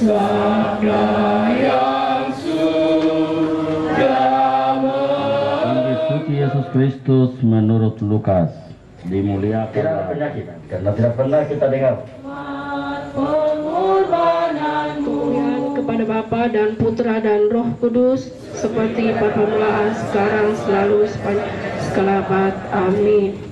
Sabda yang sudah Injil suci Yesus Kristus menurut Lukas. Dimuliakan Tidak penyakit, karena tidak pernah kita dengar. pengorbananmu Kepada Bapa dan Putra dan Roh Kudus, seperti pada permulaan, sekarang, selalu, sepanjang segala abad. Amin.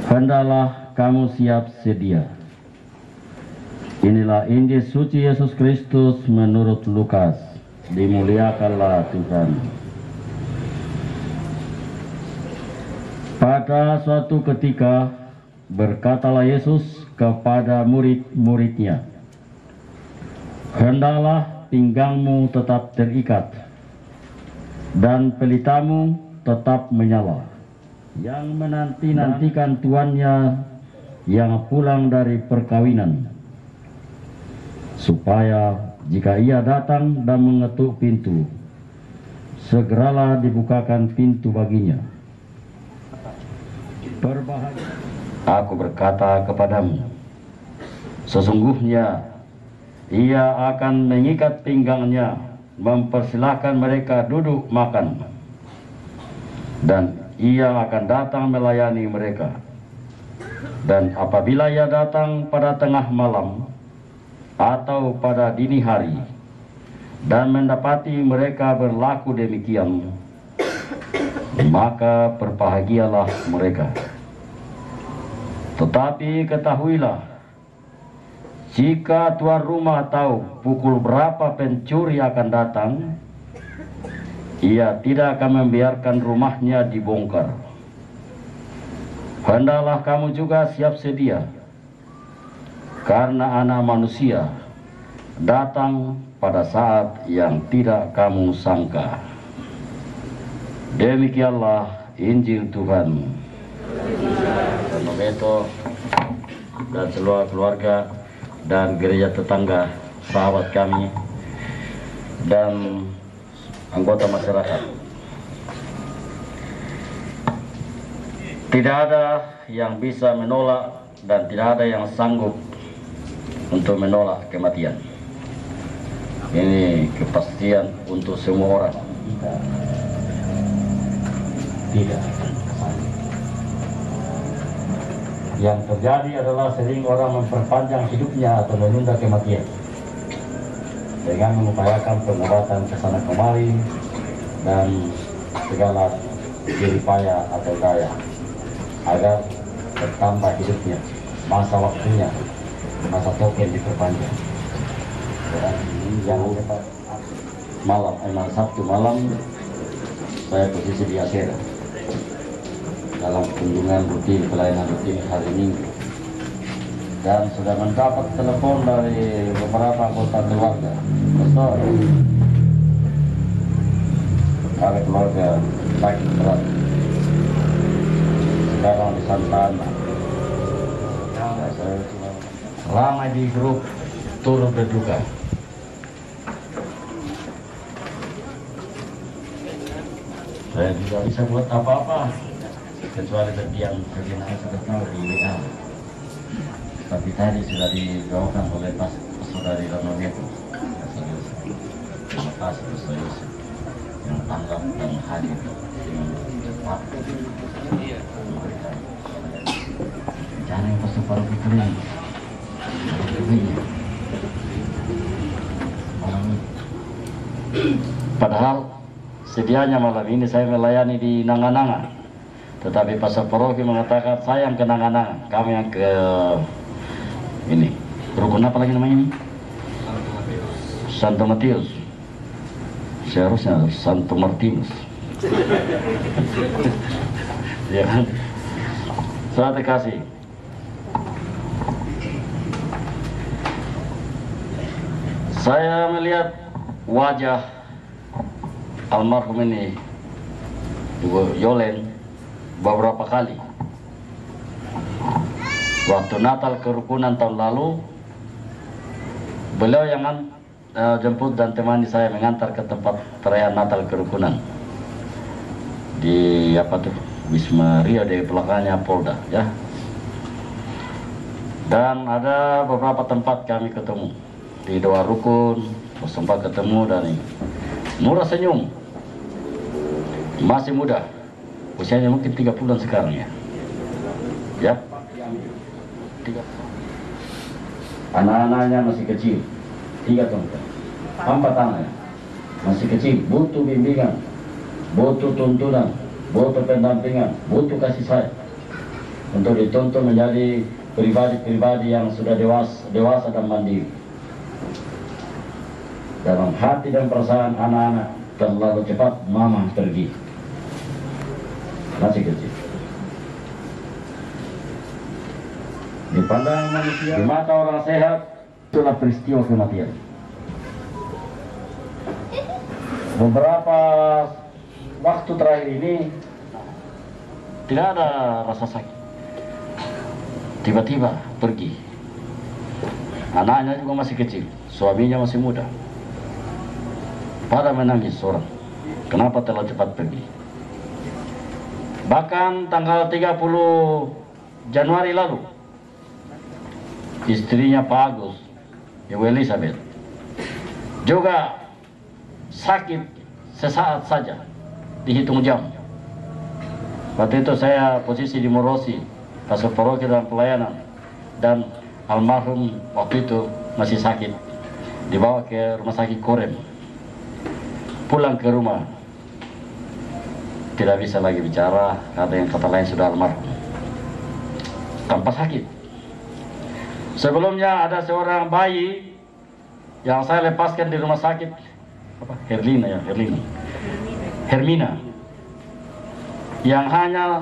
Hendaklah kamu siap sedia. Inilah Injil suci Yesus Kristus menurut Lukas. Dimuliakanlah Tuhan. Pada suatu ketika berkatalah Yesus kepada murid-muridnya, "Hendaklah pinggangmu tetap terikat dan pelitamu tetap menyala. Yang menanti-nantikan tuannya yang pulang dari perkawinan, supaya jika ia datang dan mengetuk pintu, segeralah dibukakan pintu baginya. Berbahaya, Aku berkata kepadamu, sesungguhnya ia akan mengikat pinggangnya, mempersilahkan mereka duduk makan, dan ia akan datang melayani mereka. Dan apabila ia datang pada tengah malam atau pada dini hari dan mendapati mereka berlaku demikian, maka berbahagialah mereka. Tetapi ketahuilah, jika tuan rumah tahu pukul berapa pencuri akan datang, ia tidak akan membiarkan rumahnya dibongkar. Hendaklah kamu juga siap sedia, karena Anak Manusia datang pada saat yang tidak kamu sangka." Demikianlah Injil Tuhan. Beto dan seluruh keluarga dan gereja tetangga, sahabat kami dan anggota masyarakat, tidak ada yang bisa menolak dan tidak ada yang sanggup untuk menolak kematian. Ini kepastian untuk semua orang. tidak. Yang terjadi adalah sering orang memperpanjang hidupnya atau menunda kematian dengan mengupayakan pengobatan kesana kemari dan segala jeripaya atau daya agar bertambah hidupnya, masa waktunya, masa token diperpanjang. Dan jangan cepat Sabtu malam saya posisi di Asyera dalam kunjungan rutin, pelayanan rutin hari Minggu, dan sudah mendapat telepon dari beberapa anggota keluarga. Besar ada keluarga sakit berat sekarang di Santana. Saya ramai di grup turut berduka. Saya tidak bisa buat apa-apa kecuali berdiam, sudah tahu di WA. Tapi tadi sudah didoakan oleh Saudari Rono itu. Terima kasih Pastor Yusuf yang tanggap dan hadir dengan cepat memberikan rencana yang Pastor Faruk itu ini. Padahal sedianya malam ini saya melayani di Nanga-Nanga, tetapi Pastor Paroki mengatakan saya yang ke Nanga-Nanga, kami yang ke ini rukun apa lagi namanya ini? Santo Matius. Seharusnya Santo Martinus. Ya kan? Saudara kasih. Saya melihat wajah almarhum ini, Ibu Yolen, beberapa kali. Waktu Natal kerukunan tahun lalu, beliau yang jemput dan temani saya mengantar ke tempat perayaan Natal kerukunan di apa tuh, Wisma Rio, di belakangnya Polda, ya. Dan ada beberapa tempat kami ketemu di doa rukun, sempat ketemu dan murah senyum, masih muda, usianya mungkin 30-an sekarang ya. Ya. Anak-anaknya masih kecil, 3 tahun, 4 anaknya masih kecil, butuh bimbingan, butuh tuntunan, butuh pendampingan, butuh kasih sayang untuk dituntun menjadi pribadi-pribadi yang sudah dewasa dan mandiri. Dalam hati dan perasaan anak-anak terlalu cepat mama pergi, masih kecil. Di pandangan manusia, di mata orang sehat, itulah peristiwa kematian. Beberapa waktu terakhir ini tidak ada rasa sakit. Tiba-tiba pergi. Anaknya juga masih kecil, suaminya masih muda. Pada menangis seorang, kenapa terlalu cepat pergi. Bahkan tanggal 30 Januari lalu, istrinya Pak Agus, Ibu Elizabeth, juga sakit sesaat saja, dihitung jam. Waktu itu saya posisi di Morosi, Pastor Paroki dalam pelayanan, dan almarhum waktu itu masih sakit, dibawa ke rumah sakit Korem. Pulang ke rumah, tidak bisa lagi bicara, ada yang kata lain sudah almarhum, tanpa sakit. Sebelumnya ada seorang bayi yang saya lepaskan di rumah sakit, apa? Hermina, yang hanya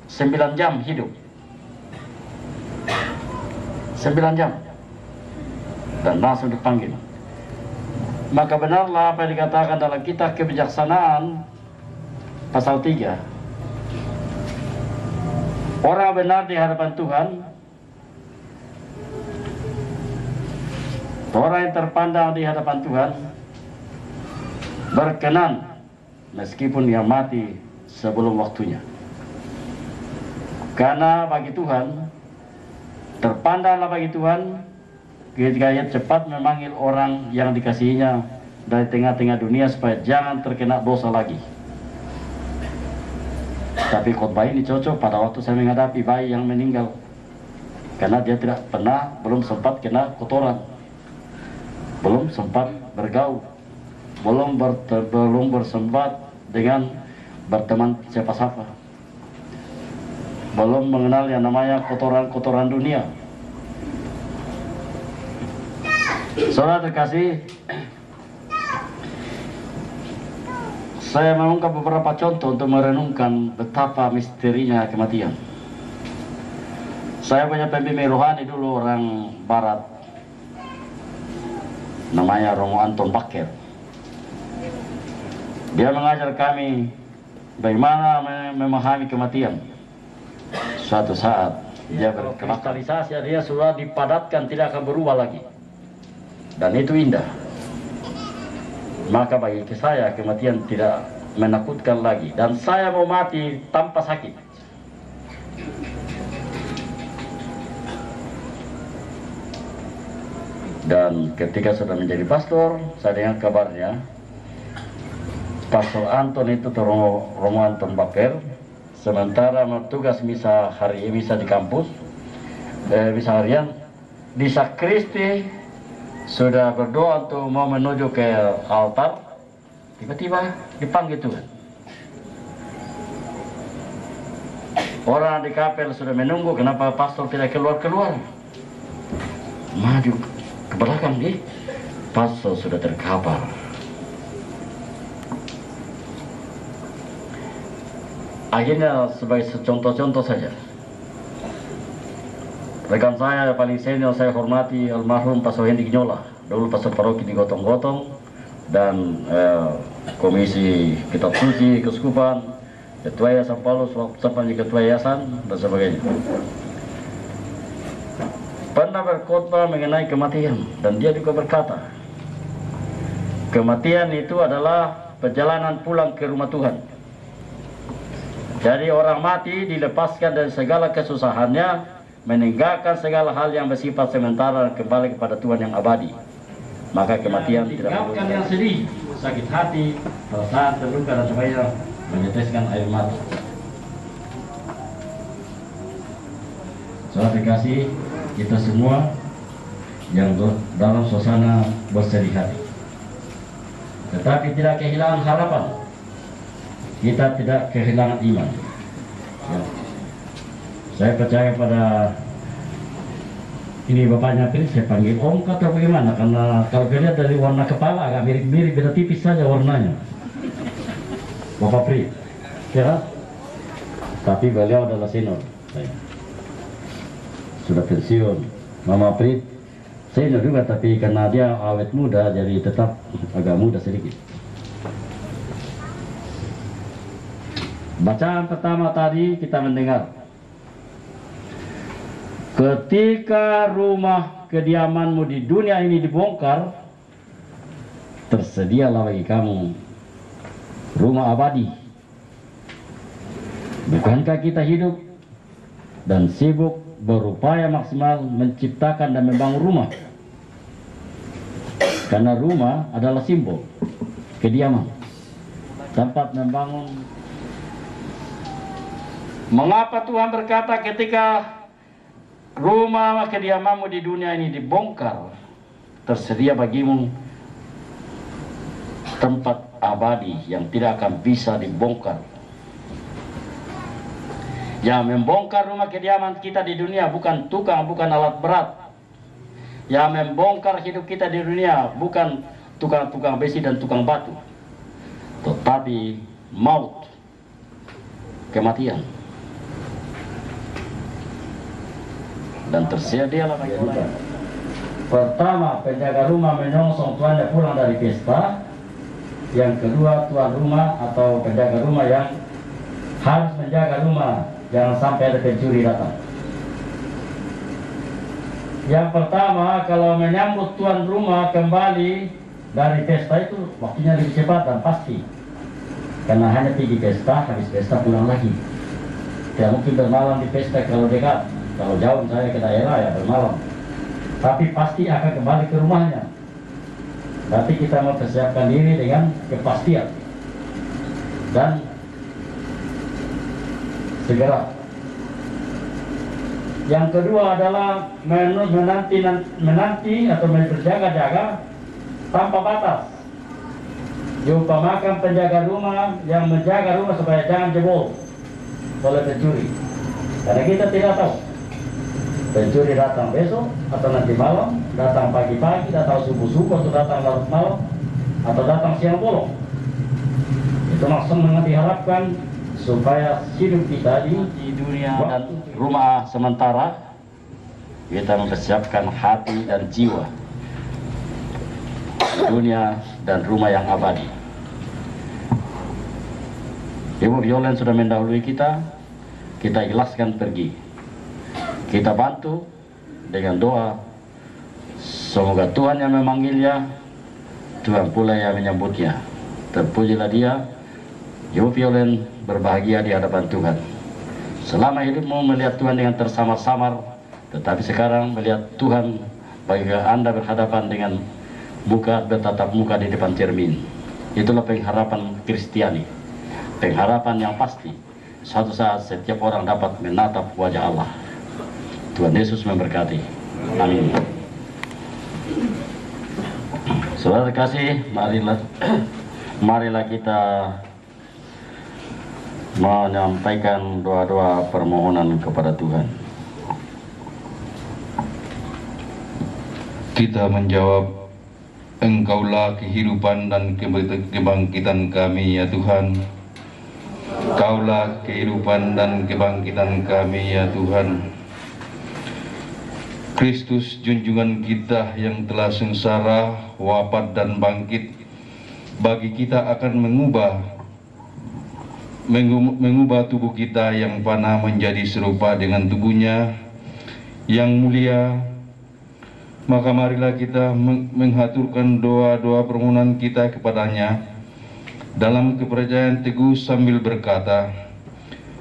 9 jam hidup, 9 jam, dan langsung dipanggil. Maka benarlah apa yang dikatakan dalam kitab kebijaksanaan pasal 3. Orang benar di hadapan Tuhan, orang yang terpandang di hadapan Tuhan, berkenan meskipun ia mati sebelum waktunya. Karena bagi Tuhan, terpandanglah bagi Tuhan ketika ia cepat memanggil orang yang dikasihinya dari tengah-tengah dunia supaya jangan terkena dosa lagi. Tapi khotbah ini cocok pada waktu saya menghadapi bayi yang meninggal, karena dia belum sempat kena kotoran, belum sempat bergaul, belum bersempat dengan berteman siapa-siapa, belum mengenal yang namanya kotoran-kotoran dunia. Saudara terkasih, saya mengungkap beberapa contoh untuk merenungkan betapa misterinya kematian. Saya punya pembimbing rohani dulu, orang barat, namanya Romo Anton Baker. Dia mengajar kami bagaimana memahami kematian. Suatu saat dia berkristalisasi, dia sudah dipadatkan, tidak akan berubah lagi. Dan itu indah. Maka bagi saya kematian tidak menakutkan lagi, dan saya mau mati tanpa sakit. Dan ketika sudah menjadi pastor, saya dengar kabarnya Pastor Anton itu Romo Anton Baker, sementara tugas misa di kampus, misa harian di sakristi sudah berdoa untuk mau menuju ke altar, tiba-tiba dipanggil Tuhan. Orang di kapel sudah menunggu, kenapa pastor tidak keluar-keluar? Maju ke belakang, pastor sudah terkapar. Akhirnya sebagai contoh-contoh saja, rekan saya paling senior saya hormati almarhum Pastor Hendy Nyola, dulu pastor paroki di Gotong-Gotong, dan komisi kitab suci keuskupan, ketua yayasan Paulus, sepanjang ketua yayasan dan sebagainya. Pernah berkhotbah mengenai kematian, dan dia juga berkata, kematian itu adalah perjalanan pulang ke rumah Tuhan. Jadi orang mati dilepaskan dari segala kesusahannya, meninggalkan segala hal yang bersifat sementara dan kembali kepada Tuhan yang abadi. Maka kematian tidak perlu. Yang sedih, sakit hati, perasaan terluka dan sebagainya, meneteskan air mata. Saudara dikasih, kita semua yang dalam suasana bersedih hati, tetapi tidak kehilangan harapan. Kita tidak kehilangan iman. Ya. Saya percaya pada ini bapaknya Pri, saya panggil Om atau bagaimana? Karena kalau dilihat dari warna kepala agak mirip-mirip, beda tipis saja warnanya. Bapak Pri, ya. Tapi beliau adalah senior saya. Sudah pensiun. Mama Pri senior juga, tapi karena dia awet muda jadi tetap agak muda sedikit. Bacaan pertama tadi kita mendengar, ketika rumah kediamanmu di dunia ini dibongkar, tersedialah bagi kamu rumah abadi. Bukankah kita hidup dan sibuk berupaya maksimal menciptakan dan membangun rumah? Karena rumah adalah simbol kediaman, tempat membangun. Mengapa Tuhan berkata ketika rumah kediamanmu di dunia ini dibongkar, tersedia bagimu tempat abadi yang tidak akan bisa dibongkar. Yang membongkar rumah kediaman kita di dunia bukan tukang, bukan alat berat. Yang membongkar hidup kita di dunia bukan tukang-tukang besi dan tukang batu, tetapi maut, kematian. Dan tersedialah bagi kita. Pertama, penjaga rumah menyongsong tuannya pulang dari pesta. Yang kedua, tuan rumah atau penjaga rumah yang harus menjaga rumah, jangan sampai ada pencuri datang. Yang pertama, kalau menyambut tuan rumah kembali dari pesta itu waktunya lebih cepat dan pasti. Karena hanya pergi pesta, habis pesta pulang lagi. Tidak mungkin bermalam di pesta kalau dekat. Kalau jauh saya ke daerah ya bermalam, tapi pasti akan kembali ke rumahnya. Berarti kita mau persiapkan diri dengan kepastian dan segera. Yang kedua adalah menanti atau berjaga-jaga tanpa batas. Diumpamakan penjaga rumah yang menjaga rumah supaya jangan jebol oleh pencuri. Karena kita tidak tahu pencuri datang besok atau nanti malam, datang pagi-pagi, datang subuh-subuh, atau datang larut malam, atau datang siang bolong. Itu maksudnya diharapkan supaya hidup kita di dunia dan rumah sementara kita mempersiapkan hati dan jiwa di dunia dan rumah yang abadi. Ibu Violen sudah mendahului kita ikhlaskan pergi. Kita bantu dengan doa, semoga Tuhan yang memanggilnya, Tuhan pula yang menyambutnya. Terpujilah dia, Ibu Violen berbahagia di hadapan Tuhan. Selama hidupmu melihat Tuhan dengan tersamar-samar, tetapi sekarang melihat Tuhan bagi Anda berhadapan dengan bertatap muka di depan cermin. Itulah pengharapan Kristiani, pengharapan yang pasti. Suatu saat setiap orang dapat menatap wajah Allah. Tuhan Yesus memberkati. Amin. Saudara kasih, marilah kita menyampaikan doa-doa permohonan kepada Tuhan. Kita menjawab, Engkaulah kehidupan dan kebangkitan kami ya Tuhan. Kaulah kehidupan dan kebangkitan kami ya Tuhan. Kristus junjungan kita yang telah sengsara, wafat dan bangkit, bagi kita akan mengubah tubuh kita yang fana menjadi serupa dengan tubuhnya yang mulia. Maka marilah kita menghaturkan doa-doa permohonan kita kepadanya dalam kepercayaan teguh sambil berkata,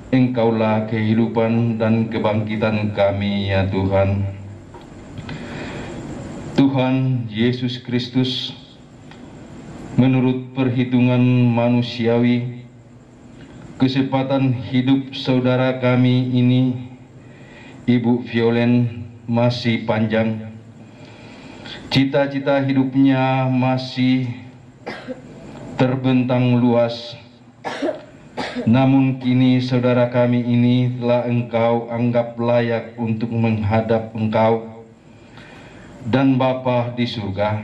Engkaulah kehidupan dan kebangkitan kami ya Tuhan. Tuhan Yesus Kristus, menurut perhitungan manusiawi, kesempatan hidup saudara kami ini, Ibu Violen, masih panjang. Cita-cita hidupnya masih terbentang luas. Namun kini saudara kami ini telah Engkau anggap layak untuk menghadap Engkau dan Bapa di surga.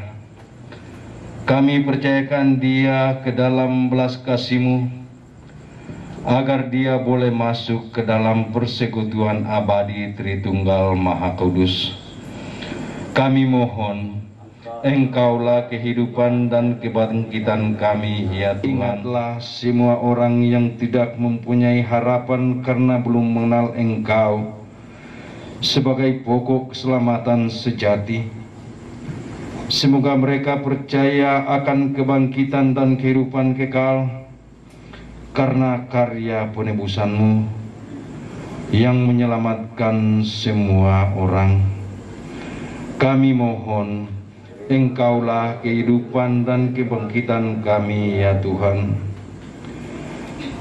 Kami percayakan dia ke dalam belas kasih-Mu, agar dia boleh masuk ke dalam persekutuan abadi Tritunggal Maha Kudus. Kami mohon, Engkaulah kehidupan dan kebangkitan kami ya Tuhan. Ingatlah semua orang yang tidak mempunyai harapan karena belum mengenal Engkau sebagai pokok keselamatan sejati. Semoga mereka percaya akan kebangkitan dan kehidupan kekal karena karya penebusan-Mu yang menyelamatkan semua orang. Kami mohon, Engkaulah kehidupan dan kebangkitan kami ya Tuhan.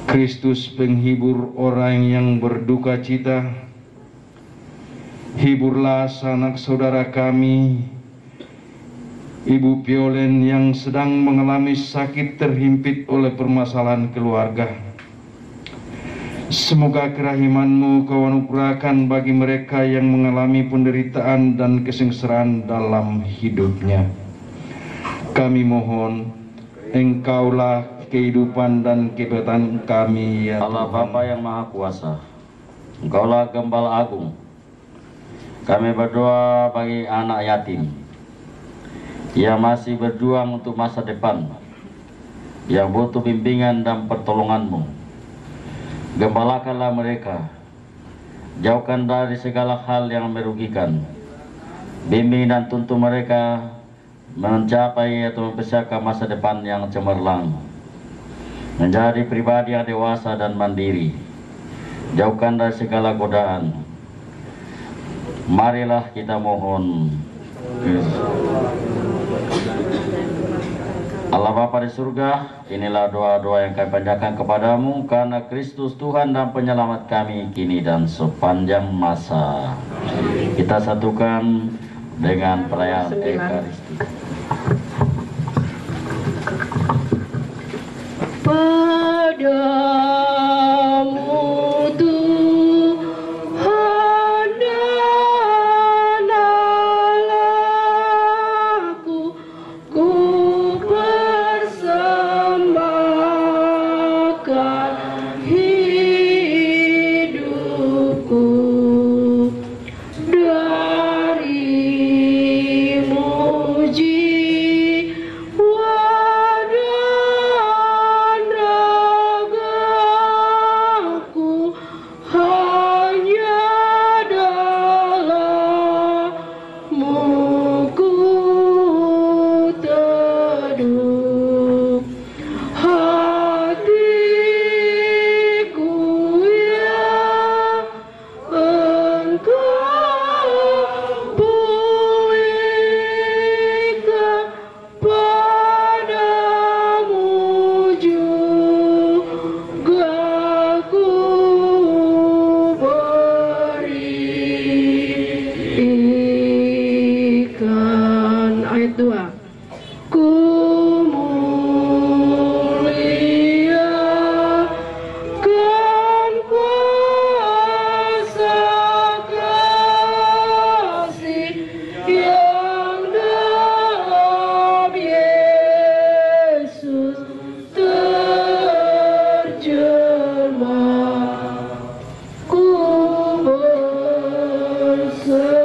Kristus penghibur orang yang berduka cita, hiburlah sanak saudara kami, Ibu Violen yang sedang mengalami sakit terhimpit oleh permasalahan keluarga. Semoga kerahiman-Mu Kau anugerahkan bagi mereka yang mengalami penderitaan dan kesengsaraan dalam hidupnya. Kami mohon, Engkaulah kehidupan dan kebangkitan kami ya Allah Bapa yang Maha Kuasa, Engkaulah Gembala Agung. Kami berdoa bagi anak yatim yang masih berjuang untuk masa depan, yang butuh bimbingan dan pertolongan-Mu. Gembalakanlah mereka, jauhkan dari segala hal yang merugikan. Bimbing dan tuntun mereka mencapai atau mempersiapkan masa depan yang cemerlang, menjadi pribadi yang dewasa dan mandiri. Jauhkan dari segala godaan. Marilah kita mohon. Allah Bapa di surga, inilah doa-doa yang kami panjatkan kepadamu karena Kristus Tuhan dan penyelamat kami kini dan sepanjang masa. Kita satukan dengan perayaan Ekaristi. Padamu Tuhan dan Allahku, ku persembahkan hidupku. Dari mujizat ayat 2. Ku muliakan kuasa kasih yang dalam Yesus terjemah. Ku berserah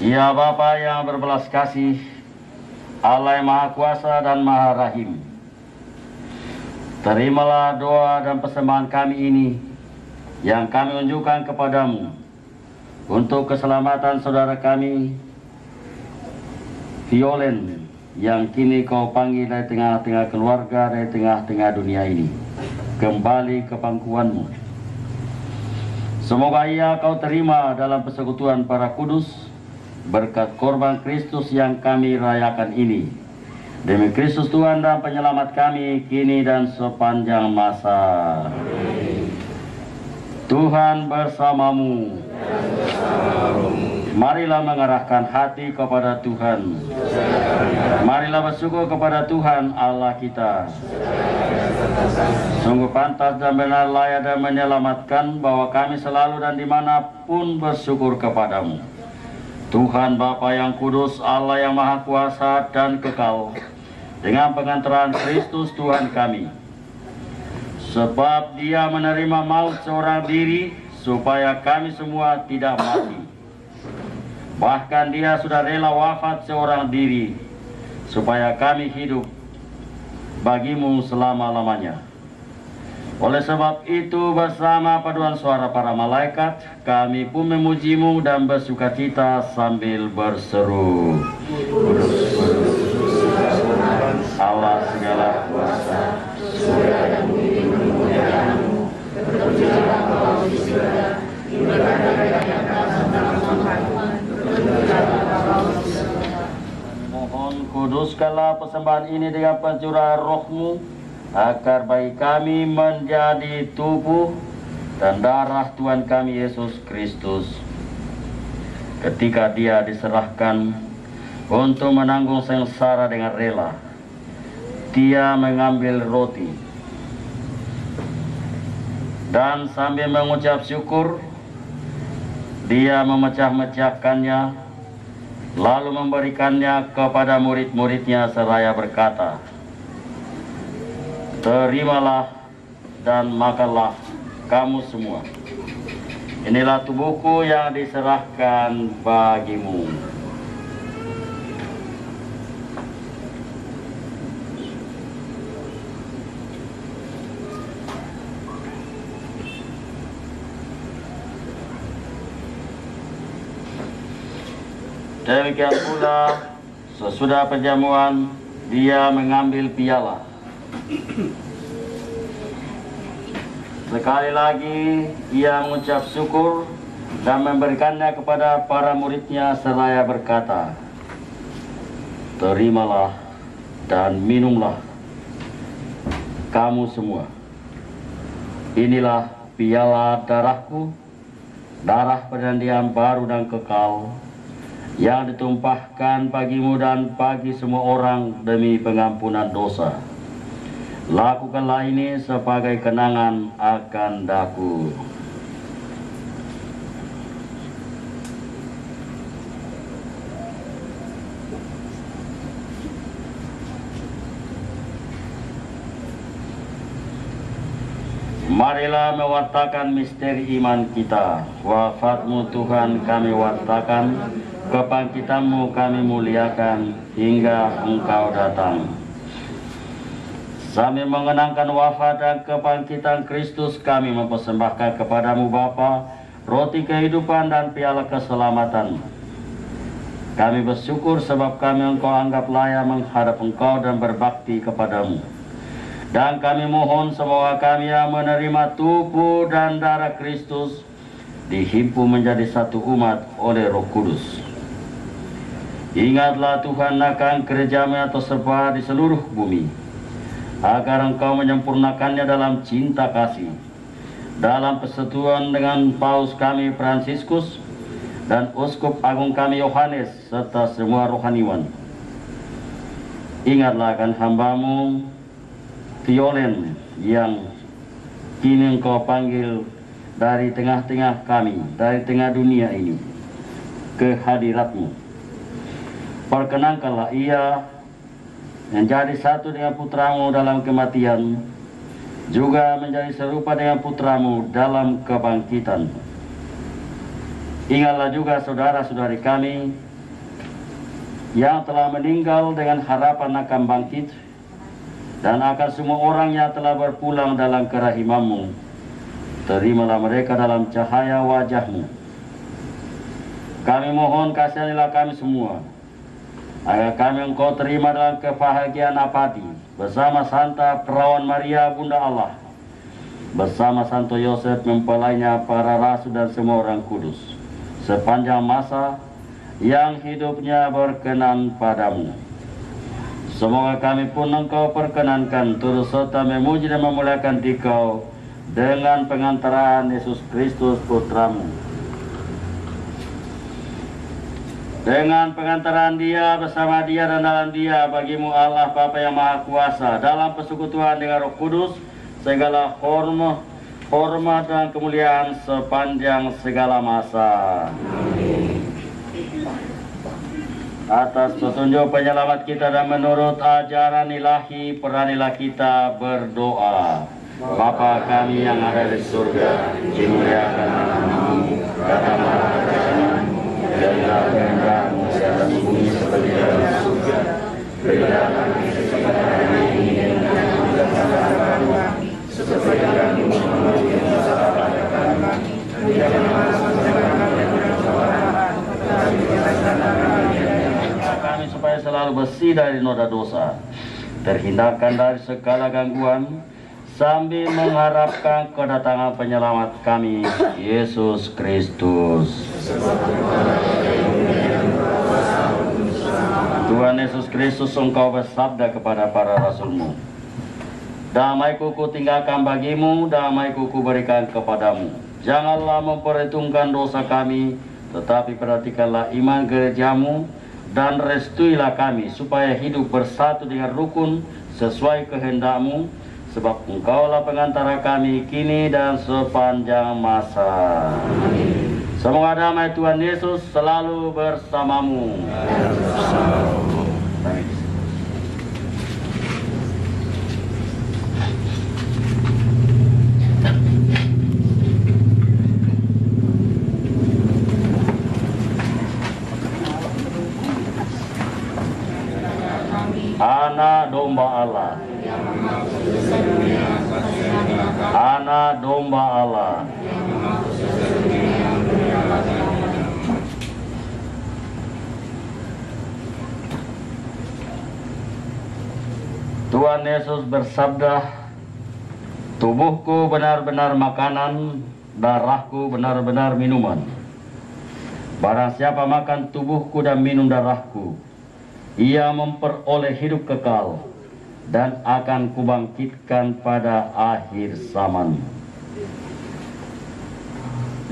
Ya Bapa yang berbelas kasih, Allah yang Maha Kuasa dan Maha Rahim, terimalah doa dan persembahan kami ini yang kami unjukkan kepadamu untuk keselamatan saudara kami Violen yang kini kau panggil dari tengah-tengah keluarga, dari tengah-tengah dunia ini kembali ke pangkuanmu. Semoga ia kau terima dalam persekutuan para kudus berkat korban Kristus yang kami rayakan ini. Demi Kristus Tuhan dan penyelamat kami kini dan sepanjang masa. Tuhan bersamamu. Marilah mengarahkan hati kepada Tuhan. Marilah bersyukur kepada Tuhan Allah kita. Sungguh pantas dan benar, layak dan menyelamatkan bahwa kami selalu dan dimanapun bersyukur kepadamu. Tuhan Bapa yang kudus, Allah yang Maha Kuasa dan kekal, dengan pengantaran Kristus Tuhan kami. Sebab Dia menerima maut seorang diri supaya kami semua tidak mati. Bahkan Dia sudah rela wafat seorang diri supaya kami hidup bagimu selama-lamanya. Oleh sebab itu, bersama paduan suara para malaikat, kami pun memujimu dan bersukacita sambil berseru, Allah segala kuasa, surga dan bumi memuliakanmu, terpujilah Engkau di surga, mohon kuduskanlah persembahan ini dengan pencurahan roh-Mu, agar bagi kami menjadi tubuh dan darah Tuhan kami Yesus Kristus. Ketika Dia diserahkan untuk menanggung sengsara dengan rela, Dia mengambil roti dan sambil mengucap syukur, Dia memecah-mecahkannya, lalu memberikannya kepada murid-muridnya seraya berkata, terimalah dan makanlah kamu semua. Inilah tubuhku yang diserahkan bagimu. Demikian pula sesudah perjamuan Dia mengambil piala. Sekali lagi ia mengucap syukur dan memberikannya kepada para muridnya seraya berkata, "Terimalah dan minumlah kamu semua. Inilah piala darahku, darah perjanjian baru dan kekal, yang ditumpahkan bagimu dan bagi semua orang demi pengampunan dosa. Lakukanlah ini sebagai kenangan akan daku." Marilah mewartakan misteri iman kita. Wafatmu Tuhan kami wartakan, kebangkitanmu kami muliakan hingga Engkau datang. Sambil mengenangkan wafat dan kebangkitan Kristus, kami mempersembahkan kepadamu Bapa roti kehidupan dan piala keselamatan. Kami bersyukur sebab kami Engkau anggap layak menghadap Engkau dan berbakti kepadamu. Dan kami mohon semoga kami yang menerima tubuh dan darah Kristus dihimpun menjadi satu umat oleh Roh Kudus. Ingatlah Tuhan akan gereja-Mu yang tersebar di seluruh bumi, agar Engkau menyempurnakannya dalam cinta kasih, dalam persatuan dengan Paus kami Fransiskus dan Uskup Agung kami Yohanes serta semua rohaniwan. Ingatlah akan hamba-Mu Violen yang kini Engkau panggil dari tengah-tengah kami, dari tengah dunia ini ke hadirat-Mu. Perkenankanlah ia menjadi satu dengan putra-Mu dalam kematian, juga menjadi serupa dengan putra-Mu dalam kebangkitan. Ingatlah juga saudara-saudari kami yang telah meninggal dengan harapan akan bangkit, dan akan semua orang yang telah berpulang dalam kerahiman-Mu. Terimalah mereka dalam cahaya wajah-Mu. Kami mohon kasihanilah kami semua, agar kami Engkau terima dalam kebahagiaan abadi, bersama Santa Perawan Maria Bunda Allah, bersama Santo Yosef mempelainya, para rasul dan semua orang kudus, sepanjang masa yang hidupnya berkenan padamu. Semoga kami pun Engkau perkenankan turut serta memuji dan memuliakan Dikau dengan pengantaran Yesus Kristus Putra-Mu. Dengan pengantaran Dia, bersama Dia dan dalam Dia, bagimu Allah Bapa yang Maha Kuasa, dalam persekutuan dengan Roh Kudus, segala hormat dan kemuliaan sepanjang segala masa. Amin. Atas petunjuk penyelamat kita dan menurut ajaran ilahi, peranilah kita berdoa. Bapa kami yang ada di surga, dimuliakan nama-Mu, datanglah kerajaan-Mu, jadilah kehendak-Mu di atas bumi seperti di dalam surga. Berilah kami kesempatan hari ini dengan kesempatan kami, seperti kami mengampuni dosa kepada kami, dan jangan masuk ke dalam pencobaan, tetapi bebaskan kami supaya selalu bersih dari noda dosa, terhindarkan dari segala gangguan, sambil mengharapkan kedatangan penyelamat kami, Yesus Kristus. Tuhan Yesus Kristus, Engkau bersabda kepada para rasul-Mu, "Damai-Ku kutinggalkan bagimu, damai-Ku kuberikan kepadamu. Janganlah memperhitungkan dosa kami, tetapi perhatikanlah iman gereja-Mu, dan restuilah kami supaya hidup bersatu dengan rukun sesuai kehendak-Mu, sebab Engkaulah pengantara kami kini dan sepanjang masa." Amin. Semoga damai Tuhan Yesus selalu bersamamu. Anak domba Allah, anak domba Allah. Tuhan Yesus bersabda, Tubuhku benar-benar makanan, darahku benar-benar minuman. Barang siapa makan tubuhku dan minum darahku, ia memperoleh hidup kekal dan akan kubangkitkan pada akhir zaman.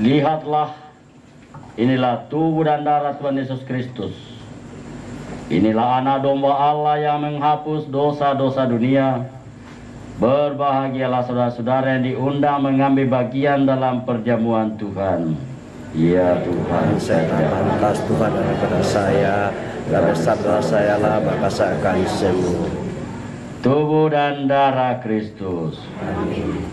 Lihatlah, inilah tubuh dan darah Tuhan Yesus Kristus. Inilah anak domba Allah yang menghapus dosa-dosa dunia. Berbahagialah saudara-saudara yang diundang mengambil bagian dalam perjamuan Tuhan. Ya Tuhan, saya pantas Tuhan daripada saya, karena sabda saya lah maka saya akan sembuh. Tubuh dan darah Kristus. Amin.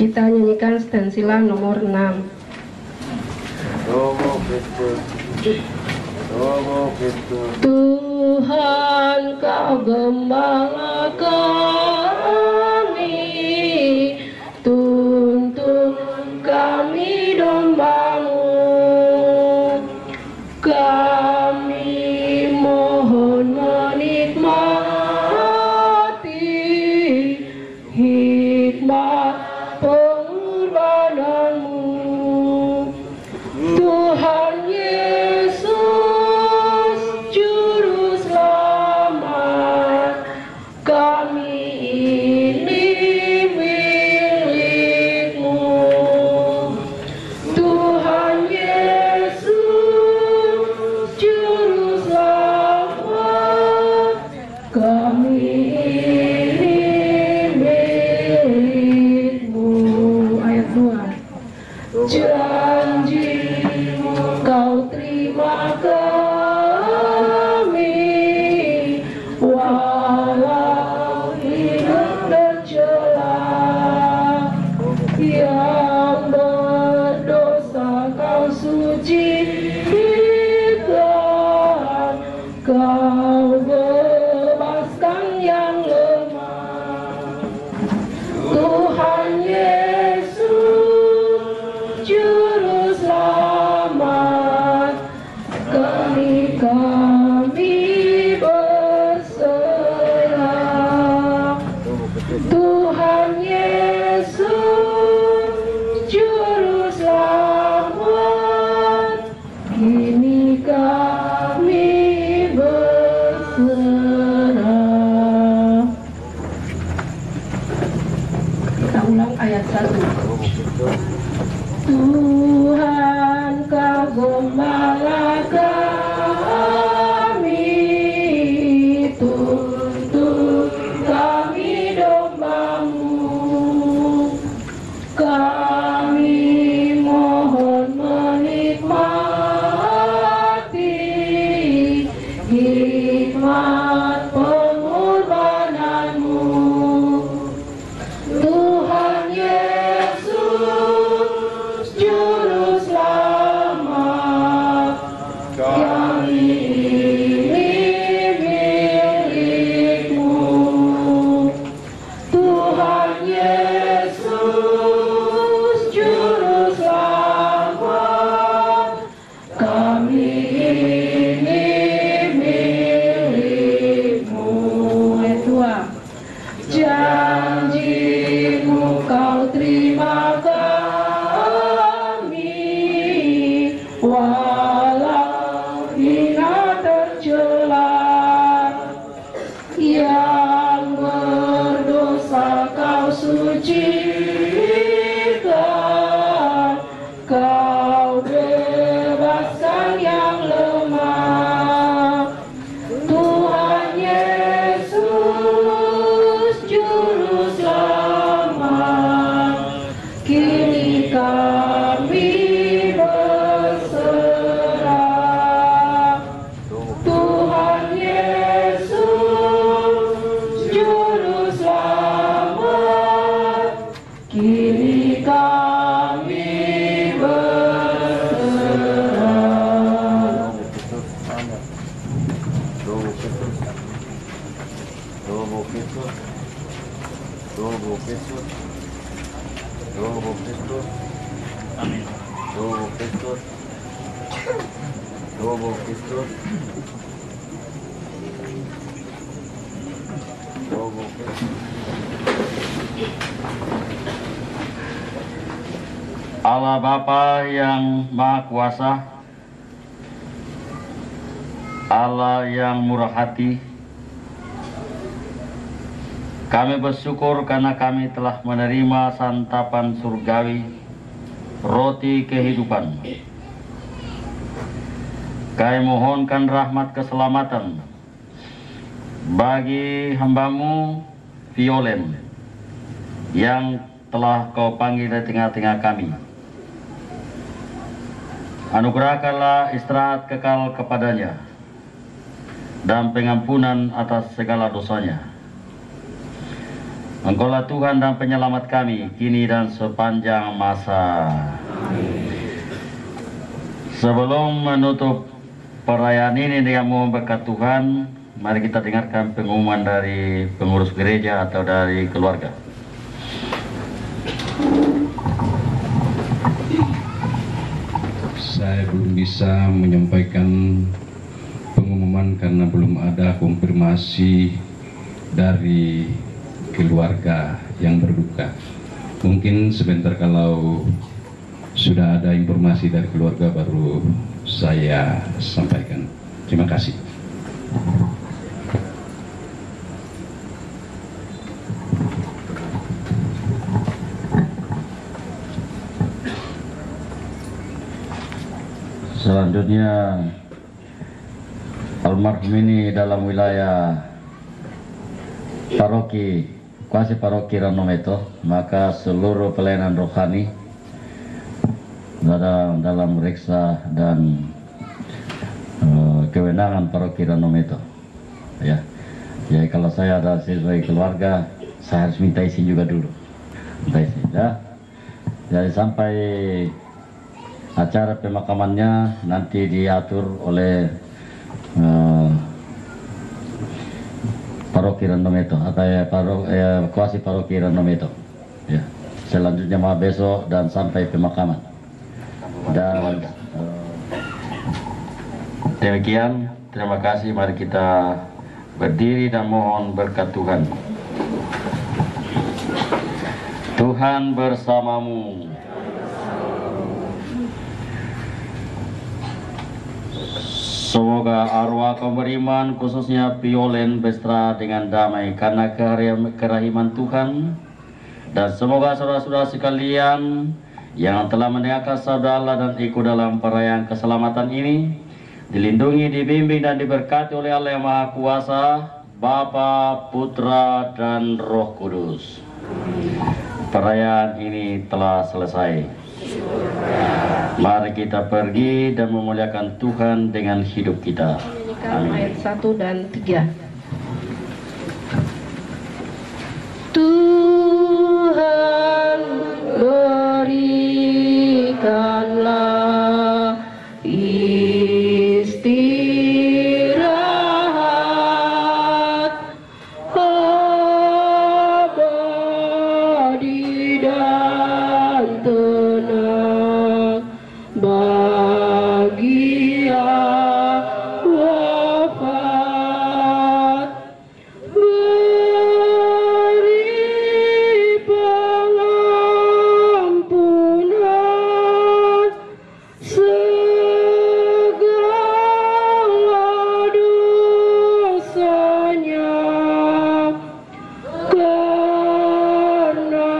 Kita nyanyikan stensilah nomor 6. Tuhan, Kau gembala kami, tuntun kami domba-Mu. Kami mohon menikmati hikmat pengorbanan-Mu. Tuhan Yesus, Juru Selamat, kami ini milik-Mu. Tuhan Yesus, Juru Selamat, kami ini milik-Mu. Ayat 2. Janji-Mu Kau terima kami, walau hidup tercela. Yang berdosa Kau sucikan, Kau bebaskan yang lemah. ulang ayat 1. Tuhan Kau gembala kami, tuntun kami domba-Mu. Kami mohon menikmati hikmat pengorbanan-Mu. Tuhan Yesus Juru Selamat, kami ini milik-Mu. Tuhan Yesus Juru Selamat, kami ini milik-Mu. Ayat 2. Janji-Mu Kau terima kami, walau hina tercela. Yang berdosa Kau sucikan, Kau bebaskan yang lemah. Tuhan Yesus Juru Selamat, kini kami berserah. Tuhan Yesus Juru Selamat, kini kami berserah. Allah Bapa yang Maha Kuasa, Allah yang murah hati, kami bersyukur karena kami telah menerima santapan surgawi, roti kehidupan. Kami mohonkan rahmat keselamatan bagi hamba-Mu Violen yang telah Kau panggil di tengah-tengah kami. Anugerahkanlah istirahat kekal kepadanya dan pengampunan atas segala dosanya. Engkaulah Tuhan dan penyelamat kami, kini dan sepanjang masa. Sebelum menutup perayaan ini dengan mohon berkat Tuhan, mari kita dengarkan pengumuman dari pengurus gereja atau dari keluarga. Saya belum bisa menyampaikan pengumuman karena belum ada konfirmasi dari keluarga yang berduka. Mungkin sebentar kalau sudah ada informasi dari keluarga baru saya sampaikan. Terima kasih. Selanjutnya, almarhum ini dalam wilayah paroki, kuasi paroki Ranometo, maka seluruh pelayanan rohani dalam reksa dan kewenangan paroki Ranometo. Ya, jadi kalau saya ada sebagai keluarga, saya harus minta izin juga dulu. Minta izin, ya. Jadi sampai acara pemakamannya nanti diatur oleh paroki Ranometo atau kuasi paroki Ranometo. Ya. Selanjutnya malah besok dan sampai pemakaman. Dan demikian, terima kasih. Mari kita berdiri dan mohon berkat Tuhan. Tuhan bersamamu. Semoga arwah kaum beriman khususnya Violen beserta dengan damai karena kerahiman Tuhan Dan semoga saudara-saudara sekalian yang telah mendengarkan sabda Allah dan ikut dalam perayaan keselamatan ini dilindungi, dibimbing dan diberkati oleh Allah yang Maha Kuasa, Bapa, Putra, dan Roh Kudus. Perayaan ini telah selesai. Mari kita pergi dan memuliakan Tuhan dengan hidup kita. Amin. Ayat 1 dan 3. Tuhan berikanlah istirahat abadi dan tenang bagi yang wafat, beri pengampunan segala dosanya, karena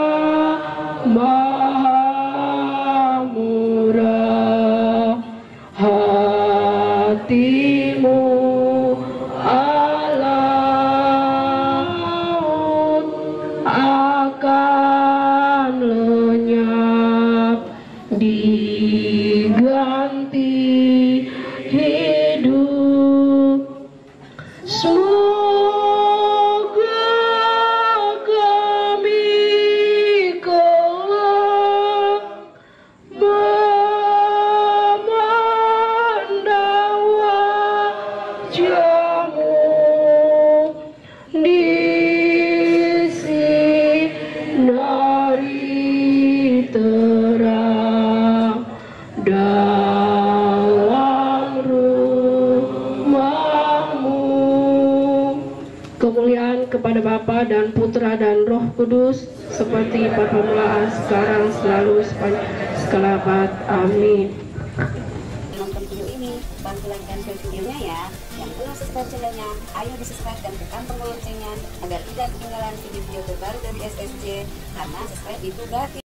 Maha murah hatimu Allah, akan lenyap diganti hidup. Semoga kami kelak memandang wajah-Mu disinari terang dalam rumah-Mu. Kemuliaan kepada Bapa dan Putra dan Roh Kudus, seperti pada mula, sekarang, selalu, sepanjang segala abad. Amin. Nonton video ini, bantu like dan share videonya ya. Yang belum subscribe channelnya, ayo di subscribe dan tekan tombol loncengnya agar tidak ketinggalan video-video terbaru dari SSJ, karena subscribe itu gratis.